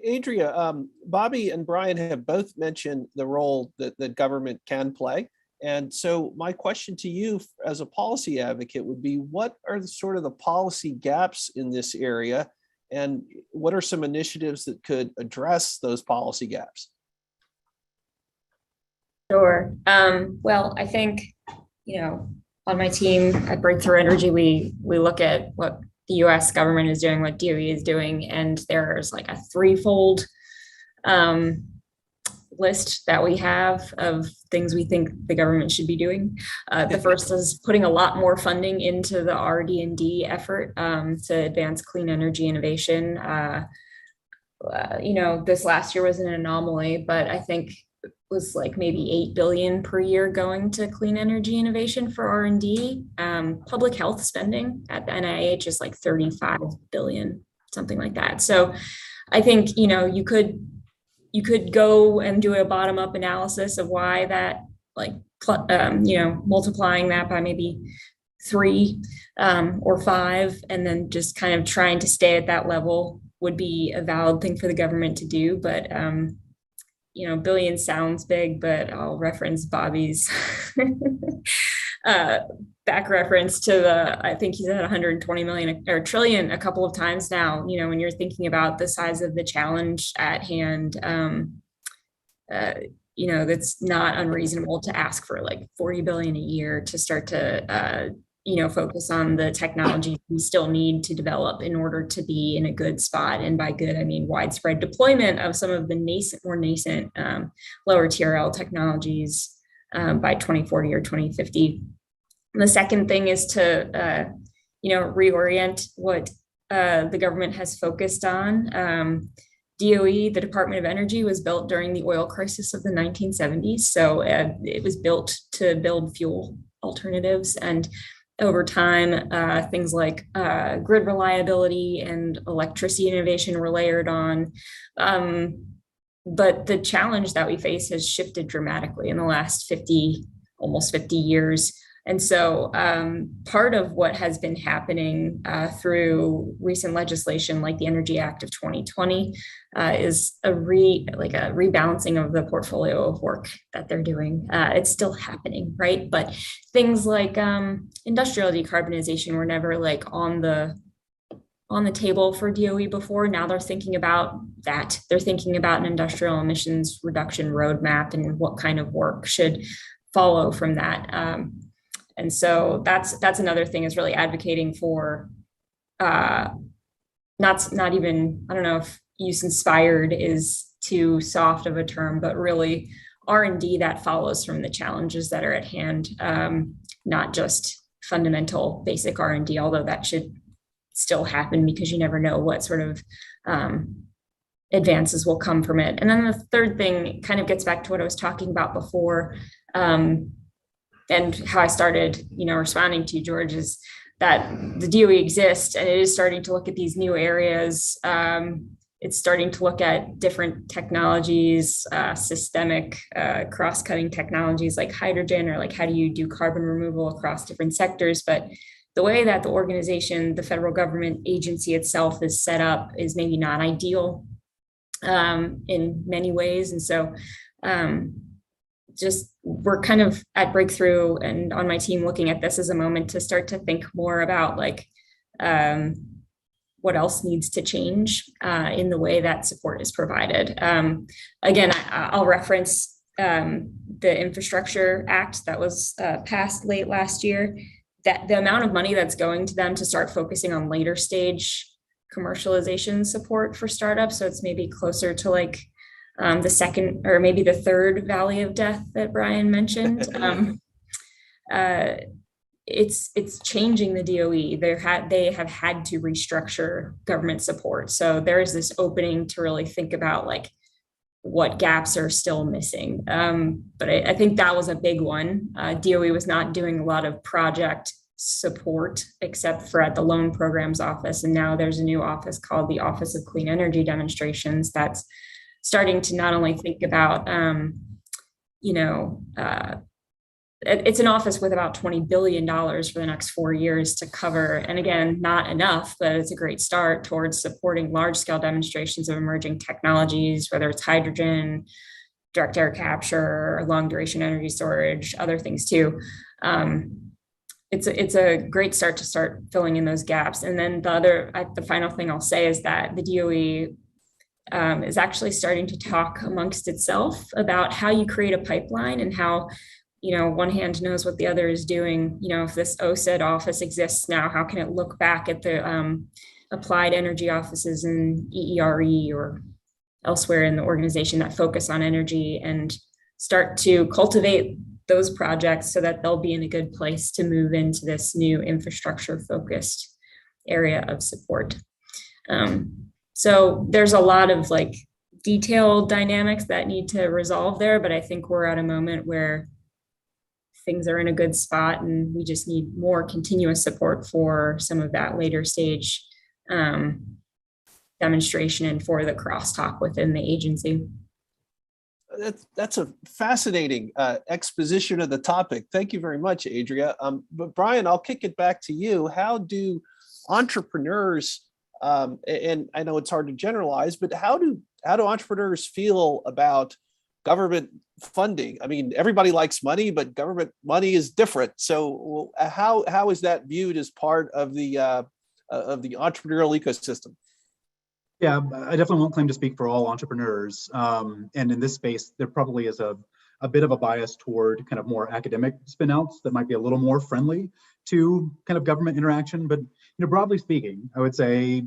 Adria, Bobby and Bryan have both mentioned the role that government can play. And so my question to you as a policy advocate would be, what are sort of the policy gaps in this area? And what are some initiatives that could address those policy gaps? Sure. Well, I think, on my team at Breakthrough Energy, we look at what the US government is doing, what DOE is doing, and there's like a threefold list that we have of things we think the government should be doing. The first is putting a lot more funding into the RD&D effort to advance clean energy innovation. This last year was an anomaly, but I think it was like maybe 8 billion per year going to clean energy innovation for R&D. Public health spending at the NIH is like 35 billion, something like that. So I think, you could go and do a bottom-up analysis of why that, multiplying that by maybe 3 or 5, and then just kind of trying to stay at that level would be a valid thing for the government to do. But, billion sounds big, but I'll reference Bobby's back reference to I think he said 120 million or trillion a couple of times now. When you're thinking about the size of the challenge at hand, that's not unreasonable to ask for like 40 billion a year to start to focus on the technology we still need to develop in order to be in a good spot. And by good, I mean widespread deployment of some of the more nascent lower TRL technologies by 2040 or 2050. And the second thing is to, reorient what the government has focused on. DOE, the Department of Energy, was built during the oil crisis of the 1970s. So it was built to build fuel alternatives. And over time, things like grid reliability and electricity innovation were layered on. But the challenge that we face has shifted dramatically in the last almost 50 years. And so part of what has been happening through recent legislation like the Energy Act of 2020 is a rebalancing of the portfolio of work that they're doing. It's still happening, right? But things like industrial decarbonization were never like on the table for DOE before. Now they're thinking about that. They're thinking about an industrial emissions reduction roadmap and what kind of work should follow from that. And so that's another thing, is really advocating for not even, I don't know if use inspired is too soft of a term, but really R&D that follows from the challenges that are at hand, not just fundamental basic R&D, although that should still happen because you never know what sort of advances will come from it. And then the third thing kind of gets back to what I was talking about before, and how I started, responding to George, is that the DOE exists and it is starting to look at these new areas. It's starting to look at different technologies, systemic, cross-cutting technologies like hydrogen, or like how do you do carbon removal across different sectors. But the way that the organization, the federal government agency itself is set up is maybe not ideal in many ways. And so we're kind of at Breakthrough and on my team looking at this as a moment to start to think more about what else needs to change in the way that support is provided. Again, I'll reference the Infrastructure Act that was passed late last year. That the amount of money that's going to them to start focusing on later stage commercialization support for startups. So it's maybe closer to like the second or maybe the third valley of death that Bryan mentioned. It's changing the DOE. They have had to restructure government support. So there is this opening to really think about like what gaps are still missing. But I think that was a big one. DOE was not doing a lot of project support except for at the loan programs office. And now there's a new office called the Office of Clean Energy Demonstrations that's starting to not only think about, it's an office with about $20 billion for the next 4 years to cover. And again, not enough, but it's a great start towards supporting large scale demonstrations of emerging technologies, whether it's hydrogen, direct air capture, long duration energy storage, other things too. It's a great start to start filling in those gaps. And then the final thing I'll say is that the DOE is actually starting to talk amongst itself about how you create a pipeline and how, one hand knows what the other is doing. If this OSED office exists now, how can it look back at the applied energy offices in EERE or elsewhere in the organization that focus on energy and start to cultivate those projects so that they'll be in a good place to move into this new infrastructure focused area of support. So there's a lot of like detailed dynamics that need to resolve there, but I think we're at a moment where things are in a good spot and we just need more continuous support for some of that later stage demonstration and for the crosstalk within the agency. That's a fascinating exposition of the topic. Thank you very much, Adria. But Bryan, I'll kick it back to you. How do entrepreneurs, and I know it's hard to generalize, but how do entrepreneurs feel about government funding? I mean, everybody likes money, but government money is different. So how is that viewed as part of the entrepreneurial ecosystem? Yeah, I definitely won't claim to speak for all entrepreneurs. And in this space, there probably is a bit of a bias toward kind of more academic spinouts that might be a little more friendly to kind of government interaction. But broadly speaking, I would say,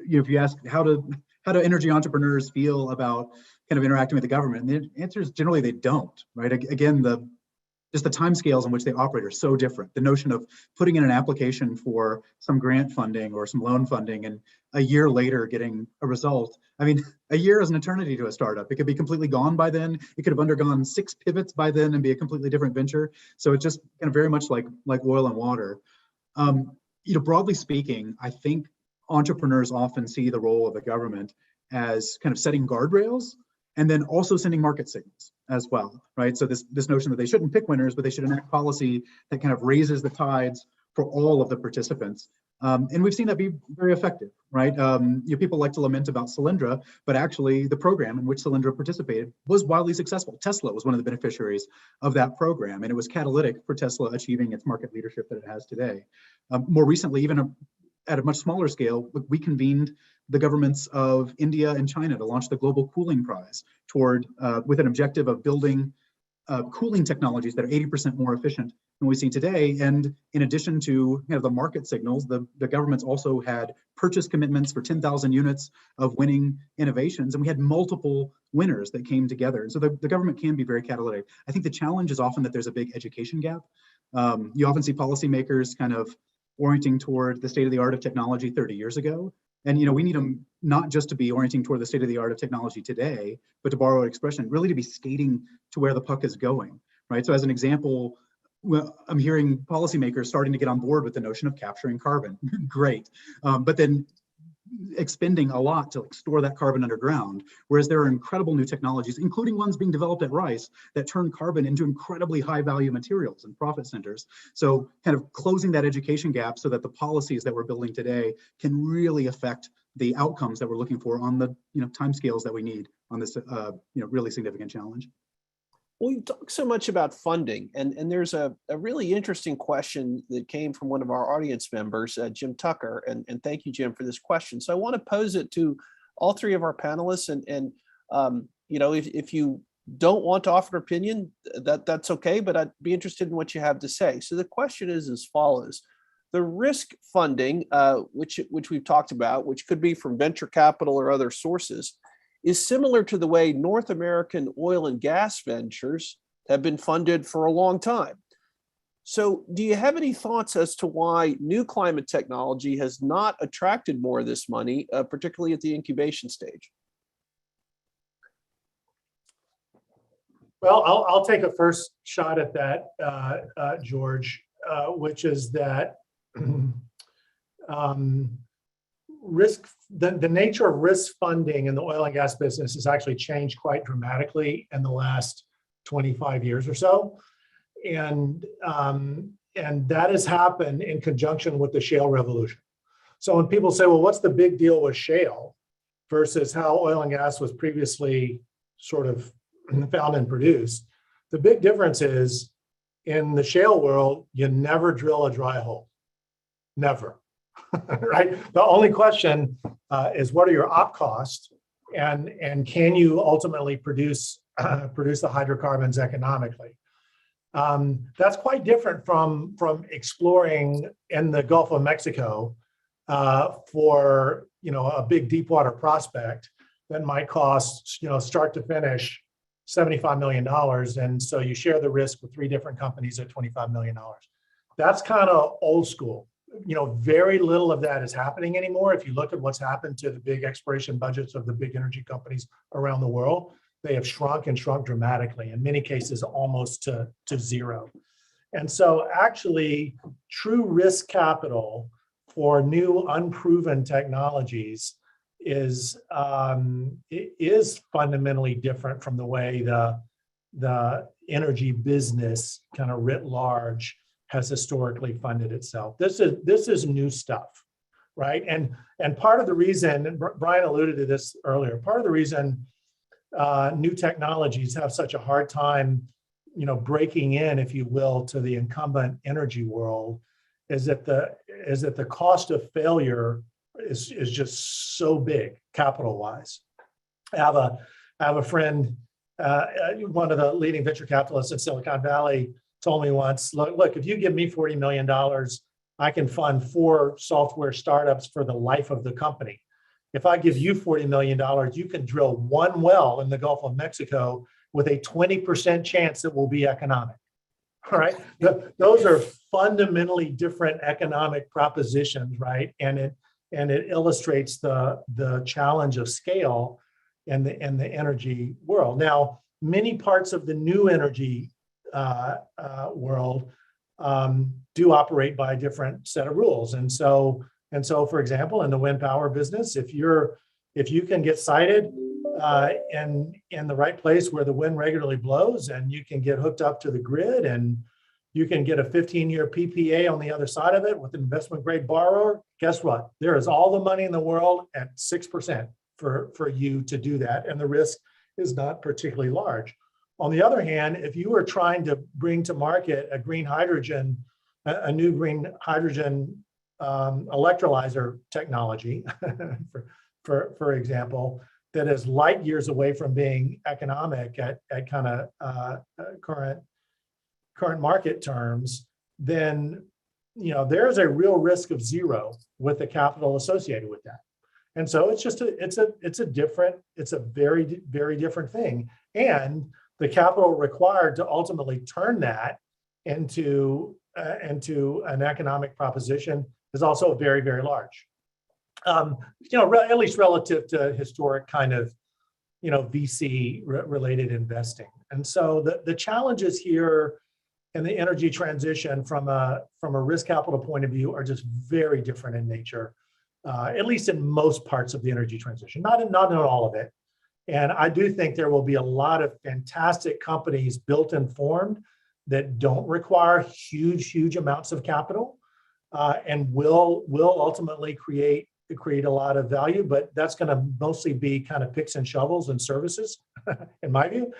if you ask how do energy entrepreneurs feel about kind of interacting with the government, and the answer is generally they don't, right? Again, just the timescales in which they operate are so different. The notion of putting in an application for some grant funding or some loan funding and a year later getting a result. I mean, a year is an eternity to a startup. It could be completely gone by then. It could have undergone 6 pivots by then and be a completely different venture. So it's just kind of very much like oil and water. Broadly speaking, I think entrepreneurs often see the role of the government as kind of setting guardrails and then also sending market signals as well, right? So this notion that they shouldn't pick winners, but they should enact policy that kind of raises the tides for all of the participants. And we've seen that be very effective, right? People like to lament about Solyndra, but actually the program in which Solyndra participated was wildly successful. Tesla was one of the beneficiaries of that program, and it was catalytic for Tesla achieving its market leadership that it has today. More recently, even at a much smaller scale, we convened the governments of India and China to launch the Global Cooling Prize with an objective of building cooling technologies that are 80% more efficient than we see today. And in addition to the market signals, the governments also had purchase commitments for 10,000 units of winning innovations, and we had multiple winners that came together. So the government can be very catalytic. I think the challenge is often that there's a big education gap. You often see policymakers kind of orienting toward the state of the art of technology 30 years ago. And we need them not just to be orienting toward the state of the art of technology today, but to borrow an expression, really to be skating to where the puck is going, right? So as an example, I'm hearing policymakers starting to get on board with the notion of capturing carbon. Great. But then expending a lot to store that carbon underground, whereas there are incredible new technologies, including ones being developed at Rice, that turn carbon into incredibly high value materials and profit centers. So kind of closing that education gap so that the policies that we're building today can really affect the outcomes that we're looking for on the timescales that we need on this really significant challenge. Well, you talk so much about funding, and there's a really interesting question that came from one of our audience members, Jim Tucker, and thank you, Jim, for this question. So I want to pose it to all 3 of our panelists, and if you don't want to offer an opinion, that's okay, but I'd be interested in what you have to say. So the question is as follows: The risk funding, which we've talked about, which could be from venture capital or other sources, is similar to the way North American oil and gas ventures have been funded for a long time. So do you have any thoughts as to why new climate technology has not attracted more of this money, particularly at the incubation stage? Well, I'll take a first shot at that, George, which is that the nature of risk funding in the oil and gas business has actually changed quite dramatically in the last 25 years or so. And that has happened in conjunction with the shale revolution. So when people say, well, what's the big deal with shale versus how oil and gas was previously sort of found and produced, the big difference is in the shale world, you never drill a dry hole. Never, right? The only question is what are your op costs and can you ultimately produce the hydrocarbons economically? That's quite different from exploring in the Gulf of Mexico for a big deep water prospect that might cost start to finish $75 million, and so you share the risk with 3 different companies at $25 million. That's kind of old school. Very little of that is happening anymore. If you look at what's happened to the big exploration budgets of the big energy companies around the world, they have shrunk and shrunk dramatically, in many cases almost to zero. And so actually true risk capital for new unproven technologies is fundamentally different from the way the energy business kind of writ large has historically funded itself. This is new stuff, right? And part of the reason, and Bryan alluded to this earlier, part of the reason new technologies have such a hard time, breaking in, if you will, to the incumbent energy world, is that the cost of failure is just so big, capital-wise. I have a friend, one of the leading venture capitalists in Silicon Valley, told me once, look, if you give me $40 million, I can fund 4 software startups for the life of the company. If I give you $40 million, you can drill 1 well in the Gulf of Mexico with a 20% chance it will be economic. All right. Those are fundamentally different economic propositions, right? And it illustrates the challenge of scale in the energy world. Now, many parts of the new energy world do operate by a different set of rules. And so, for example, in the wind power business, if you can get sited in the right place where the wind regularly blows, and you can get hooked up to the grid, and you can get a 15-year PPA on the other side of it with an investment grade borrower, guess what? There is all the money in the world at 6% for you to do that, and the risk is not particularly large. On the other hand, if you are trying to bring to market a new green hydrogen electrolyzer technology, for example, that is light years away from being economic at kind of current market terms, then there's a real risk of zero with the capital associated with that. And so it's a very, very different thing. And the capital required to ultimately turn that into an economic proposition is also very, very large. At least relative to historic kind of, VC related investing. And so the challenges here in the energy transition from a risk capital point of view are just very different in nature, at least in most parts of the energy transition, not in all of it. And I do think there will be a lot of fantastic companies built and formed that don't require huge amounts of capital and will ultimately create a lot of value, but that's going to mostly be kind of picks and shovels and services, in my view.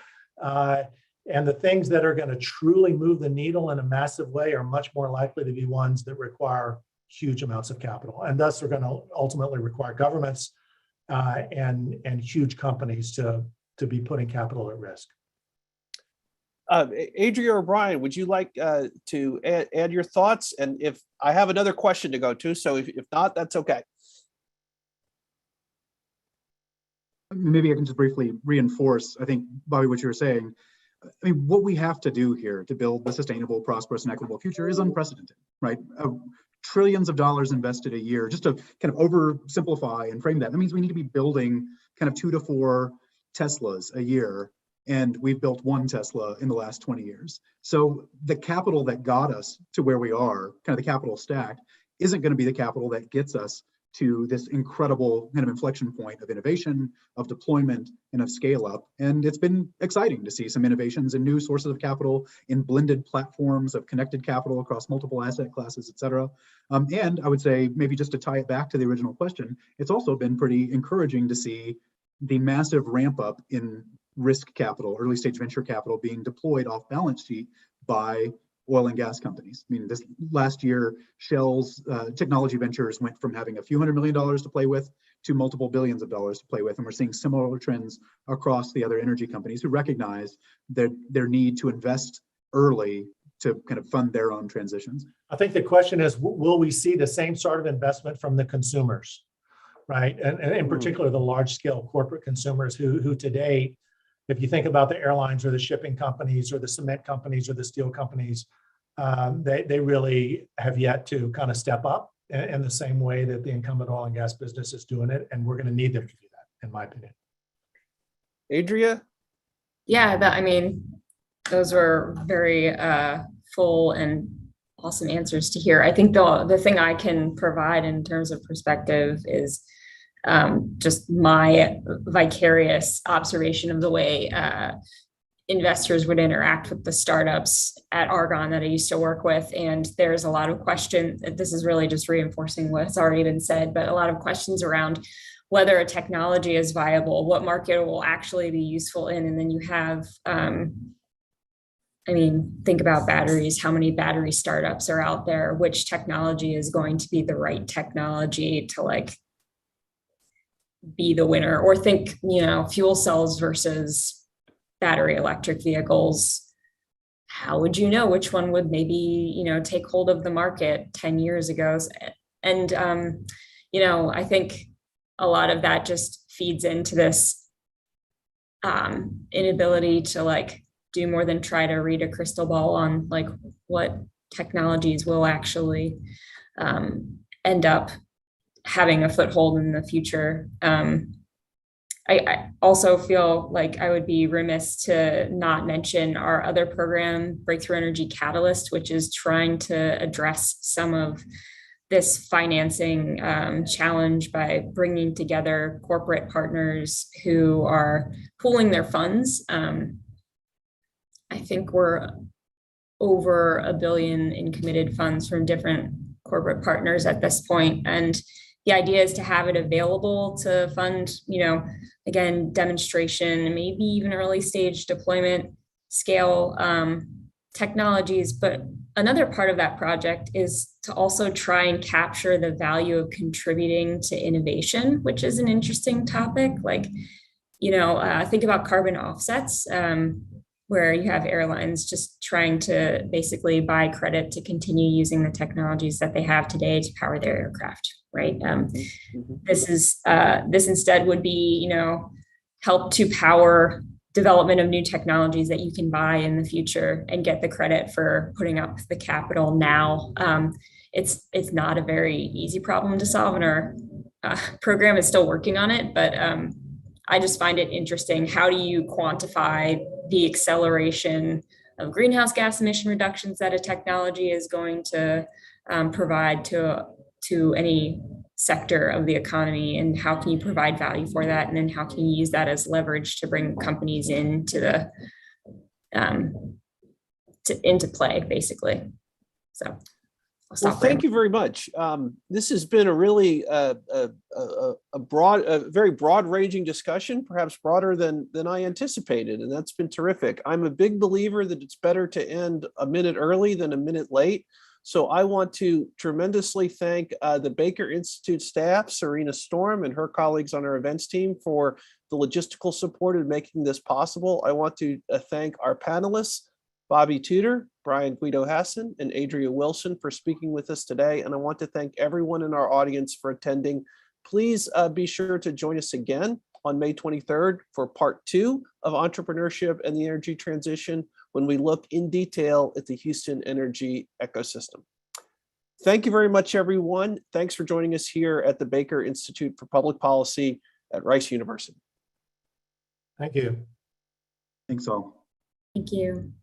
And the things that are going to truly move the needle in a massive way are much more likely to be ones that require huge amounts of capital, and thus are going to ultimately require governments and huge companies to be putting capital at risk. Adria or Bryan, would you like to add your thoughts? And if I have another question to go to, so if not, that's okay. Maybe I can just briefly reinforce, I think, Bobby, what you were saying. I mean, what we have to do here to build the sustainable, prosperous, and equitable future is unprecedented, right? Trillions of dollars invested a year. Just to kind of oversimplify and frame that, that means we need to be building kind of 2 to 4 Teslas a year, and we've built 1 Tesla in the last 20 years. So the capital that got us to where we are, kind of the capital stack, isn't going to be the capital that gets us to this incredible kind of inflection point of innovation, of deployment, and of scale up. And it's been exciting to see some innovations and new sources of capital in blended platforms of connected capital across multiple asset classes, et cetera. And I would say, maybe just to tie it back to the original question, it's also been pretty encouraging to see the massive ramp up in risk capital, early stage venture capital being deployed off balance sheet by oil and gas companies. I mean, this last year, Shell's technology ventures went from having a few $100 million to play with to multiple billions of dollars to play with. And we're seeing similar trends across the other energy companies who recognize their need to invest early to kind of fund their own transitions. I think the question is, will we see the same sort of investment from the consumers, right? And in particular, the large scale corporate consumers who today, if you think about the airlines or the shipping companies or the cement companies or the steel companies, they really have yet to kind of step up in the same way that the incumbent oil and gas business is doing it. And we're going to need them to do that, in my opinion. Adria? Yeah, I mean, those were very full and awesome answers to hear. I think the thing I can provide in terms of perspective is just my vicarious observation of the way investors would interact with the startups at Argonne that I used to work with. And there's a lot of questions. This is really just reinforcing what's already been said, but a lot of questions around whether a technology is viable, what market it will actually be useful in. And then you have, I mean, think about batteries, how many battery startups are out there, which technology is going to be the right technology to like be the winner, or think, you know, fuel cells versus battery electric vehicles. How would you know which one would maybe, you know, take hold of the market 10 years ago? And, you know, I think a lot of that just feeds into this inability to like do more than try to read a crystal ball on like what technologies will actually end up having a foothold in the future. I also feel like I would be remiss to not mention our other program, Breakthrough Energy Catalyst, which is trying to address some of this financing challenge by bringing together corporate partners who are pooling their funds. I think we're over $1 billion in committed funds from different corporate partners at this point. And the idea is to have it available to fund, you know, again, demonstration, maybe even early stage deployment scale technologies. But another part of that project is to also try and capture the value of contributing to innovation, which is an interesting topic. Like, you know, think about carbon offsets, where you have airlines just trying to basically buy credit to continue using the technologies that they have today to power their aircraft, right? This instead would be, you know, help to power development of new technologies that you can buy in the future and get the credit for putting up the capital now. It's not a very easy problem to solve, and our program is still working on it, but I just find it interesting. How do you quantify the acceleration of greenhouse gas emission reductions that a technology is going to provide to any sector of the economy, and how can you provide value for that? And then how can you use that as leverage to bring companies into into play, basically. So I'll stop well, thank you very much. This has been a really very broad-ranging discussion, perhaps broader than I anticipated, and that's been terrific. I'm a big believer that it's better to end a minute early than a minute late. So I want to tremendously thank the Baker Institute staff, Serena Storm and her colleagues on our events team, for the logistical support in making this possible. I want to thank our panelists, Bobby Tudor, Bryan, Guido, Hassin, and Adria Wilson for speaking with us today. And I want to thank everyone in our audience for attending. Please be sure to join us again on May 23rd for part 2 of Entrepreneurship and the Energy Transition, when we look in detail at the Houston energy ecosystem. Thank you very much, everyone. Thanks for joining us here at the Baker Institute for Public Policy at Rice University. Thank you. Thanks all. Thank you.